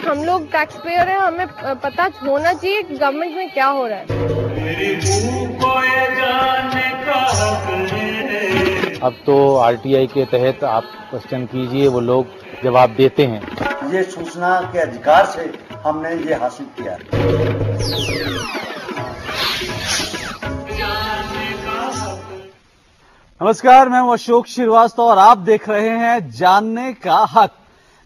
हम लोग tax payer हैं, हमें पता होना चाहिए कि गवर्नमेंट में क्या हो रहा है। अब तो आरटीआई के तहत आप क्वेश्चन कीजिए, वो लोग जवाब देते हैं। ये सूचना के अधिकार से हमने ये हासिल किया। नमस्कार, मैं हूं अशोक श्रीवास्तव और आप देख रहे हैं जानने का हक।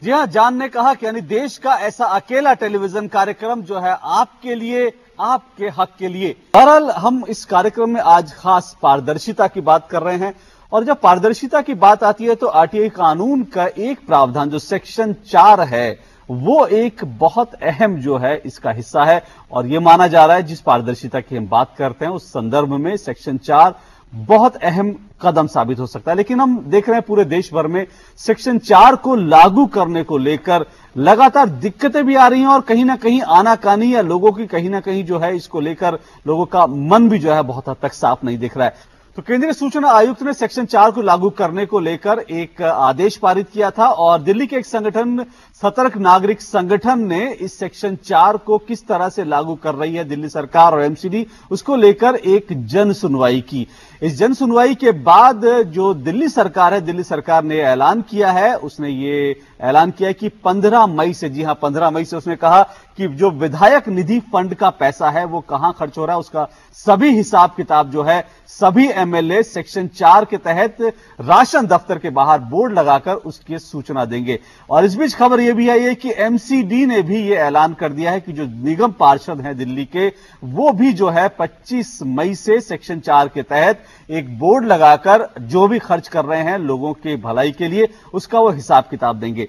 जी हां, जानने का हक यानी देश का ऐसा अकेला टेलीविजन कार्यक्रम जो है आपके लिए, आपके हक के लिए। बहरहाल हम इस कार्यक्रम में आज खास पारदर्शिता की बात कर रहे हैं और जब पारदर्शिता की बात आती है तो आरटीआई कानून का एक प्रावधान जो सेक्शन 4 है वो एक बहुत अहम जो है इसका हिस्सा है और ये माना जा रहा है जिस पारदर्शिता की हम बात करते हैं उस संदर्भ में सेक्शन 4 बहुत अहम कदम साबित हो सकता है। लेकिन हम देख रहे हैं पूरे देश भर में सेक्शन 4 को लागू करने को लेकर लगातार दिक्कतें भी आ रही हैं और कहीं ना कहीं आनाकानी या लोगों की कहीं ना कहीं जो है इसको लेकर लोगों का मन भी जो है बहुत हद तक साफ नहीं दिख रहा है। तो केंद्रीय सूचना आयुक्त ने सेक्शन 4 को लागू करने को लेकर एक आदेश पारित किया था और दिल्ली के एक संगठन सतर्क नागरिक संगठन ने इस सेक्शन 4 को किस तरह से लागू कर रही है दिल्ली सरकार और एमसीडी, उसको लेकर एक जन सुनवाई की। इस जन सुनवाई के बाद जो दिल्ली सरकार है, दिल्ली सरकार ने ऐलान किया है, उसने ये ऐलान किया कि 15 मई से, जी हां 15 मई से उसने कहा कि जो विधायक निधि फंड का पैसा है वो कहां खर्च हो रहा है उसका सभी हिसाब किताब जो है सभी एमएलए सेक्शन 4 के तहत राशन दफ्तर के बाहर बोर्ड लगाकर उसकी सूचना देंगे। और इस बीच खबर यह भी आई है कि एमसीडी ने भी यह ऐलान कर दिया है कि जो निगम पार्षद हैं दिल्ली के वो भी जो है 25 मई से सेक्शन 4 के तहत एक बोर्ड लगाकर जो भी खर्च कर रहे हैं लोगों के भलाई के लिए उसका वो हिसाब किताब देंगे।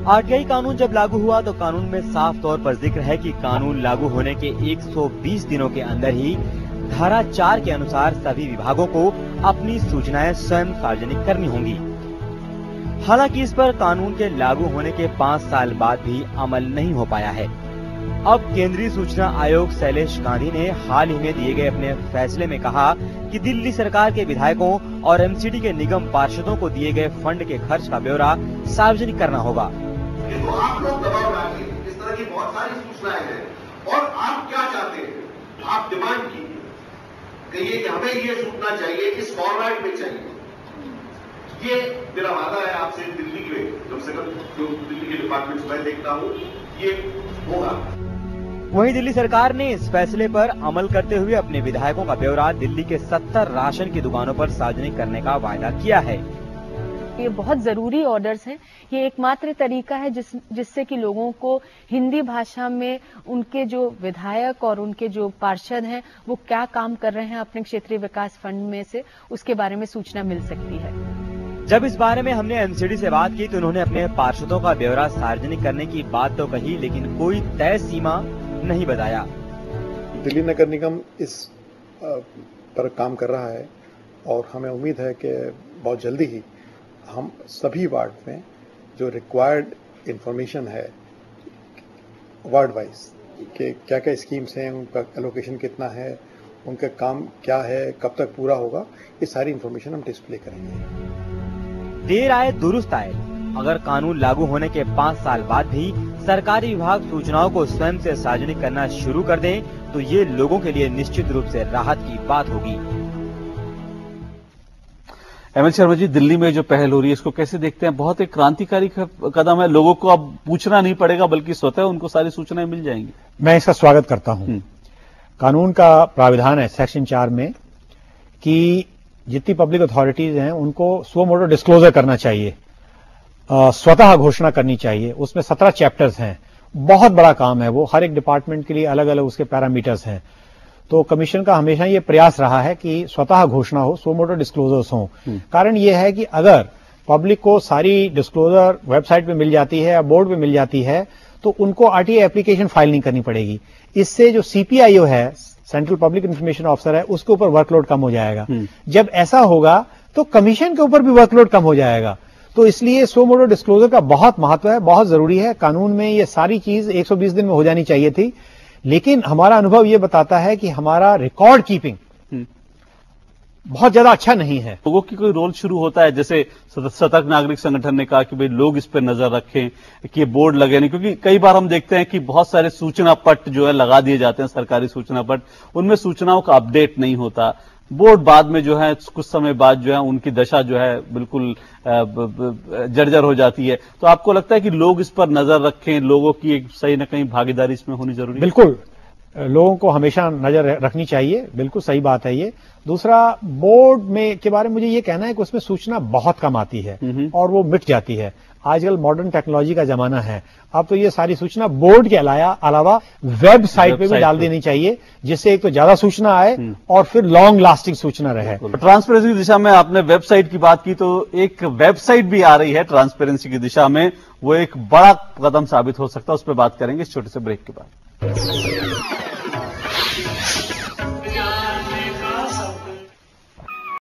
आरटीआई कानून जब लागू हुआ तो कानून में साफ तौर पर जिक्र है कि कानून लागू होने के 120 दिनों के अंदर ही धारा 4 के अनुसार सभी विभागों को अपनी सूचनाएं स्वयं सार्वजनिक करनी होंगी। हालांकि इस पर कानून के लागू होने के 5 साल बाद भी अमल नहीं हो पाया है। अब केंद्रीय सूचना आयोग शैलेश गांधी ने हाल ही में दिए गए अपने फैसले में कहा कि दिल्ली सरकार के विधायकों और एमसीडी के निगम पार्षदों को दिए गए फंड के खर्च का ब्यौरा सार्वजनिक करना होगा। तो आप लोग दबाव डालिए, इस तरह की बहुत सारी सूचनाएं हैं और आप क्या चाहते हैं, आप डिमांड कीजिए, कहिए कि हमें ये सूचना चाहिए, इस फॉर्मेट में चाहिए। ये मेरा वादा है आपसे, दिल्ली के कम से कम जो दिल्ली के डिपार्टमेंट्स में देखता हूं ये होगा। वहीं दिल्ली सरकार ने इस फैसले पर अमल करते हुए अपने विधायकों का ब्यौरा दिल्ली के 70 राशन की दुकानों पर सार्वजनिक करने का वायदा किया है। ये बहुत जरूरी ऑर्डर्स हैं। ये एकमात्र तरीका है जिससे कि लोगों को हिंदी भाषा में उनके जो विधायक और उनके जो पार्षद हैं वो क्या काम कर रहे हैं अपने क्षेत्रीय विकास फंड में से उसके बारे में सूचना मिल सकती है। जब इस बारे में हमने एमसीडी से बात की तो उन्होंने अपने पार्षदों का ब्यौरा सार्वजनिक करने की बात तो कही लेकिन कोई तय सीमा नहीं बताया। दिल्ली नगर निगम इस पर काम कर रहा है और हमें उम्मीद है कि बहुत जल्दी ही हम सभी वार्ड में जो रिक्वायर्ड इंफॉर्मेशन है वार्ड वाइज कि क्या क्या स्कीम्स हैं, उनका एलोकेशन कितना है, उनका काम क्या है, कब तक पूरा होगा, ये सारी इंफॉर्मेशन हम डिस्प्ले करेंगे। देर आए दुरुस्त आए, अगर कानून लागू होने के 5 साल बाद भी सरकारी विभाग सूचनाओं को स्वयं से सार्वजनिक करना शुरू कर दें तो ये लोगों के लिए निश्चित रूप से राहत की बात होगी। एमएल शर्मा जी, दिल्ली में जो पहल हो रही है इसको कैसे देखते हैं? बहुत एक क्रांतिकारी कदम है, लोगों को अब पूछना नहीं पड़ेगा बल्कि स्वतः उनको सारी सूचनाएं मिल जाएंगी। मैं इसका स्वागत करता हूं। कानून का प्राविधान है सेक्शन 4 में कि जितनी पब्लिक अथॉरिटीज हैं उनको सो मोटो डिस्क्लोजर करना चाहिए, स्वतः घोषणा करनी चाहिए। उसमें 17 चैप्टर्स हैं, बहुत बड़ा काम है वो, हर एक डिपार्टमेंट के लिए अलग अलग उसके पैरामीटर्स हैं। तो कमीशन का हमेशा ये प्रयास रहा है कि स्वतः घोषणा हो, सो मोटो डिस्क्लोजर्स हो। कारण ये है कि अगर पब्लिक को सारी डिस्क्लोजर वेबसाइट पे मिल जाती है या बोर्ड पे मिल जाती है तो उनको आरटीआई एप्लीकेशन फाइल नहीं करनी पड़ेगी। इससे जो सीपीआईओ है, सेंट्रल पब्लिक इंफॉर्मेशन ऑफिसर है, उसके ऊपर वर्कलोड कम हो जाएगा। जब ऐसा होगा तो कमीशन के ऊपर भी वर्कलोड कम हो जाएगा। तो इसलिए सो मोटो डिस्क्लोजर का बहुत महत्व है, बहुत जरूरी है। कानून में ये सारी चीज 120 दिन में हो जानी चाहिए थी, लेकिन हमारा अनुभव ये बताता है कि हमारा रिकॉर्ड कीपिंग बहुत ज्यादा अच्छा नहीं है। लोगों की कोई रोल शुरू होता है, जैसे सतर्क नागरिक संगठन ने कहा कि भाई लोग इस पर नजर रखें कि ये बोर्ड लगे नहीं, क्योंकि कई बार हम देखते हैं कि बहुत सारे सूचना पट जो है लगा दिए जाते हैं, सरकारी सूचना पट, उनमें सूचनाओं का अपडेट नहीं होता। बोर्ड बाद में जो है कुछ समय बाद जो है उनकी दशा जो है बिल्कुल जर्जर हो जाती है। तो आपको लगता है कि लोग इस पर नजर रखें, लोगों की एक सही न कहीं भागीदारी इसमें होनी जरूरी है? बिल्कुल, लोगों को हमेशा नजर रखनी चाहिए, बिल्कुल सही बात है ये। दूसरा, बोर्ड में के बारे में मुझे ये कहना है कि उसमें सूचना बहुत कम आती है और वो मिट जाती है। आजकल मॉडर्न टेक्नोलॉजी का जमाना है, अब तो ये सारी सूचना बोर्ड के अलावा वेबसाइट पे भी डाल देनी चाहिए, जिससे एक तो ज्यादा सूचना आए और फिर लॉन्ग लास्टिंग सूचना रहे। ट्रांसपेरेंसी की दिशा में आपने वेबसाइट की बात की, तो एक वेबसाइट भी आ रही है ट्रांसपेरेंसी की दिशा में, वो एक बड़ा कदम साबित हो सकता है, उस पर बात करेंगे इस छोटे से ब्रेक के बाद।